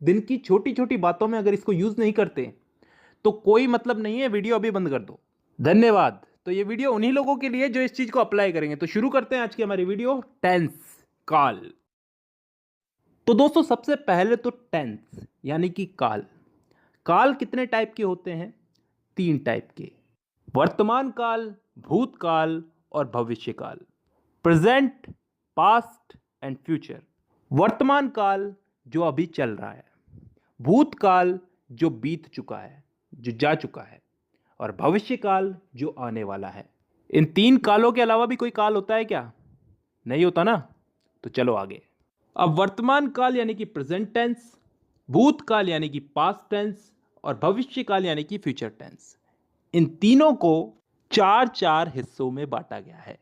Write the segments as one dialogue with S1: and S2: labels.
S1: दिन की छोटी छोटी बातों में अगर इसको यूज नहीं करते तो कोई मतलब नहीं है। वीडियो अभी बंद कर दो। धन्यवाद। तो ये वीडियो उन्हीं लोगों के लिए जो इस चीज को अप्लाई करेंगे। तो शुरू करते हैं आज की हमारी वीडियो, टेंस, काल। तो दोस्तों सबसे पहले तो टेंस यानी कि काल। काल कितने टाइप के होते हैं? 3 टाइप के। वर्तमान काल, भूतकाल और भविष्य काल। Present, past and future. वर्तमान काल जो अभी चल रहा है, भूतकाल जो बीत चुका है, जो जा चुका है, और भविष्य काल जो आने वाला है। इन 3 कालों के अलावा भी कोई काल होता है क्या? नहीं होता ना। तो चलो आगे। अब वर्तमान काल यानी कि प्रेजेंट टेंस, भूतकाल यानी कि पास्ट टेंस और भविष्य काल यानी कि फ्यूचर टेंस, इन तीनों को 4-4 हिस्सों में बांटा गया है।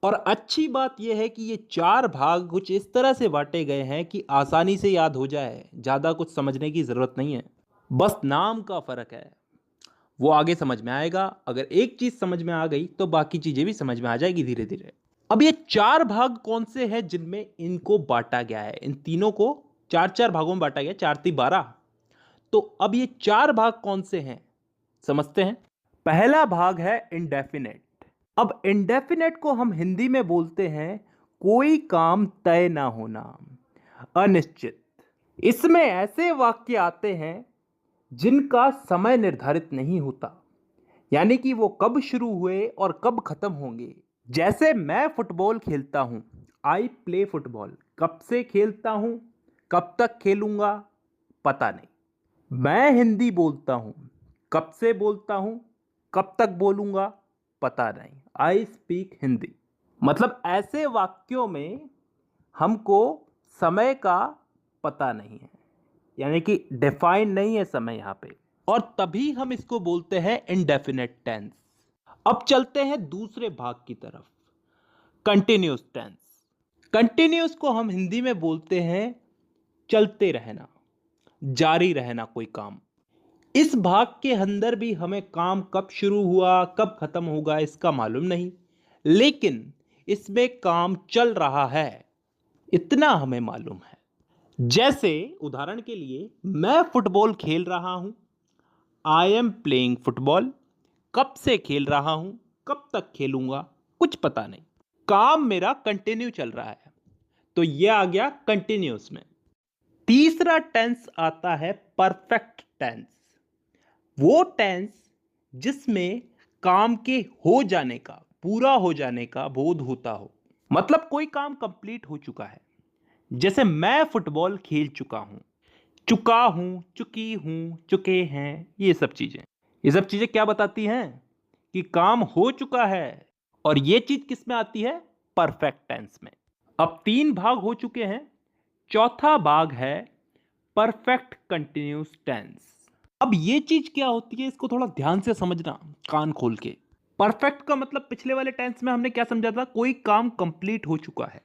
S1: और अच्छी बात यह है कि ये 4 भाग कुछ इस तरह से बांटे गए हैं कि आसानी से याद हो जाए, ज्यादा कुछ समझने की जरूरत नहीं है। बस नाम का फर्क है, वो आगे समझ में आएगा। अगर एक चीज समझ में आ गई तो बाकी चीजें भी समझ में आ जाएगी धीरे धीरे। अब ये 4 भाग कौन से हैं जिनमें इनको बांटा गया है? इन तीनों को 4-4 भागों में बांटा गया, 4×3=12। तो अब ये 4 भाग कौन से हैं समझते हैं। पहला भाग है इंडेफिनेट। अब इंडेफिनेट को हम हिंदी में बोलते हैं कोई काम तय ना होना, अनिश्चित। इसमें ऐसे वाक्य आते हैं जिनका समय निर्धारित नहीं होता, यानी कि वो कब शुरू हुए और कब खत्म होंगे। जैसे मैं फुटबॉल खेलता हूं, आई प्ले फुटबॉल। कब से खेलता हूं, कब तक खेलूंगा, पता नहीं। मैं हिंदी बोलता हूं, कब से बोलता हूं, कब तक बोलूंगा, पता नहीं। I speak Hindi. मतलब ऐसे वाक्यों में हमको समय का पता नहीं है, यानी कि डिफाइन नहीं है समय यहां पे, और तभी हम इसको बोलते हैं इंडेफिनेट टेंस। अब चलते हैं दूसरे भाग की तरफ, कंटिन्यूस टेंस। कंटिन्यूस को हम हिंदी में बोलते हैं चलते रहना, जारी रहना कोई काम। इस भाग के अंदर भी हमें काम कब शुरू हुआ कब खत्म होगा इसका मालूम नहीं, लेकिन इसमें काम चल रहा है इतना हमें मालूम है। जैसे उदाहरण के लिए, मैं फुटबॉल खेल रहा हूं, आई एम प्लेइंग फुटबॉल। कब से खेल रहा हूं, कब तक खेलूंगा, कुछ पता नहीं। काम मेरा कंटिन्यू चल रहा है, तो यह आ गया कंटिन्यूस में। तीसरा टेंस आता है परफेक्ट टेंस। वो टेंस जिसमें काम के हो जाने का, पूरा हो जाने का बोध होता हो, मतलब कोई काम कंप्लीट हो चुका है। जैसे मैं फुटबॉल खेल चुका हूं, चुका हूं, चुकी हूं, चुके हैं, ये सब चीजें क्या बताती हैं? कि काम हो चुका है। और ये चीज किस में आती है? परफेक्ट टेंस में। अब 3 भाग हो चुके हैं, चौथा भाग है परफेक्ट कंटिन्यूस टेंस। अब ये चीज क्या होती है, इसको थोड़ा ध्यान से समझना, कान खोल के। परफेक्ट का मतलब पिछले वाले टेंस में हमने क्या समझा था? कोई काम कंप्लीट हो चुका है।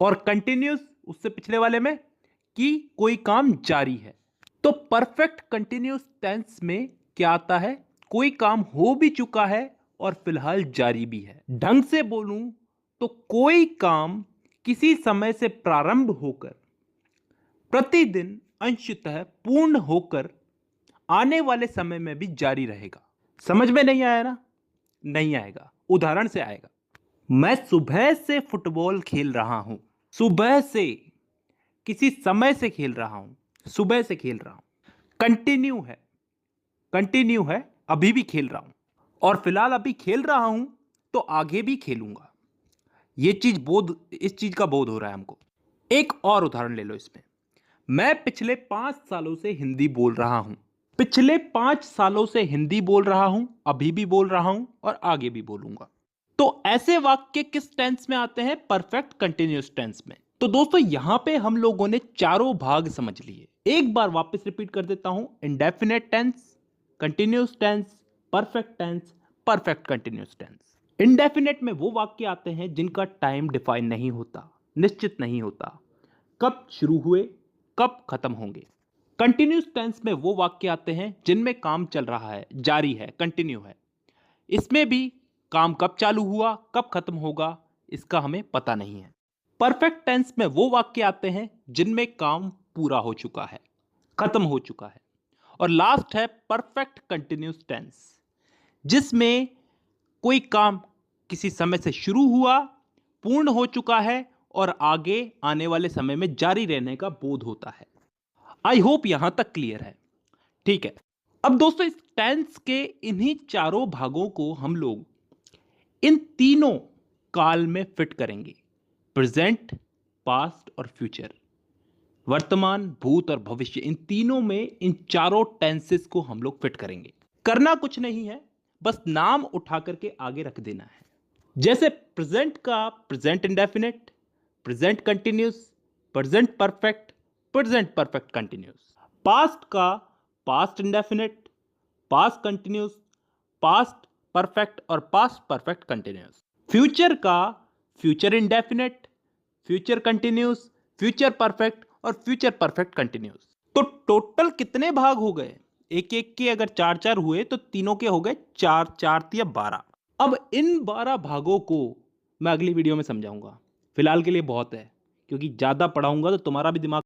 S1: और कंटिन्यूस उससे पिछले वाले में कि कोई काम जारी है। तो परफेक्ट कंटिन्यूस टेंस में क्या आता है? कोई काम हो भी चुका है और फिलहाल जारी भी है। ढंग से बोलूं तो कोई काम किसी समय से प्रारंभ होकर प्रतिदिन अंशतः पूर्ण होकर आने वाले समय में भी जारी रहेगा। समझ में नहीं आया ना? नहीं आएगा, उदाहरण से आएगा। मैं सुबह से फुटबॉल खेल रहा हूं। सुबह से, किसी समय से खेल रहा हूं, सुबह से खेल रहा हूं। कंटिन्यू है, कंटिन्यू है, अभी भी खेल रहा हूं, और फिलहाल अभी खेल रहा हूं तो आगे भी खेलूंगा। इस चीज का बोध हो रहा है हमको। एक और उदाहरण ले लो इसमें। मैं पिछले 5 सालों से हिंदी बोल रहा हूं। पिछले 5 सालों से हिंदी बोल रहा हूं, अभी भी बोल रहा हूं और आगे भी बोलूंगा। तो ऐसे वाक्य किस टेंस में आते हैं? परफेक्ट कंटिन्यूअस टेंस में। तो दोस्तों यहां पे हम लोगों ने चारों भाग समझ लिए। एक बार वापस रिपीट कर देता हूं। Indefinite tense, continuous tense, perfect tense, perfect continuous tense. Indefinite में वो वाक्य आते हैं जिनका टाइम डिफाइन नहीं होता, निश्चित नहीं होता, कब शुरू हुए कब खत्म होंगे। कंटिन्यूस टेंस में वो वाक्य आते हैं जिनमें काम चल रहा है, जारी है, कंटिन्यू है। इसमें भी काम कब चालू हुआ कब खत्म होगा इसका हमें पता नहीं है। परफेक्ट टेंस में वो वाक्य आते हैं जिनमें काम पूरा हो चुका है, खत्म हो चुका है। और लास्ट है परफेक्ट कंटिन्यूस टेंस, जिसमें कोई काम किसी समय से शुरू हुआ, पूर्ण हो चुका है और आगे आने वाले समय में जारी रहने का बोध होता है। आई होप यहां तक क्लियर है। ठीक है, अब दोस्तों इस टेंस के इन्हीं चारों भागों को हम लोग इन तीनों काल में फिट करेंगे, प्रेजेंट, पास्ट और फ्यूचर। वर्तमान, भूत और भविष्य, इन तीनों में इन चारों टेंसेस को हम लोग फिट करेंगे। करना कुछ नहीं है, बस नाम उठा करके आगे रख देना है। जैसे प्रेजेंट का present indefinite, present continuous, present perfect, present perfect continuous. Past का past indefinite, past continuous, past perfect और पास्ट परफेक्ट कंटिन्यूस। फ्यूचर का future indefinite, future continuous, future perfect और फ्यूचर परफेक्ट कंटिन्यूस। तो टोटल कितने भाग हो गए? एक एक के अगर चार चार हुए तो तीनों के हो गए चार, चार या 12। अब इन 12 भागों को मैं अगली वीडियो में समझाऊंगा। फिलहाल के लिए बहुत है, क्योंकि ज्यादा पढ़ाऊंगा तो तुम्हारा भी दिमाग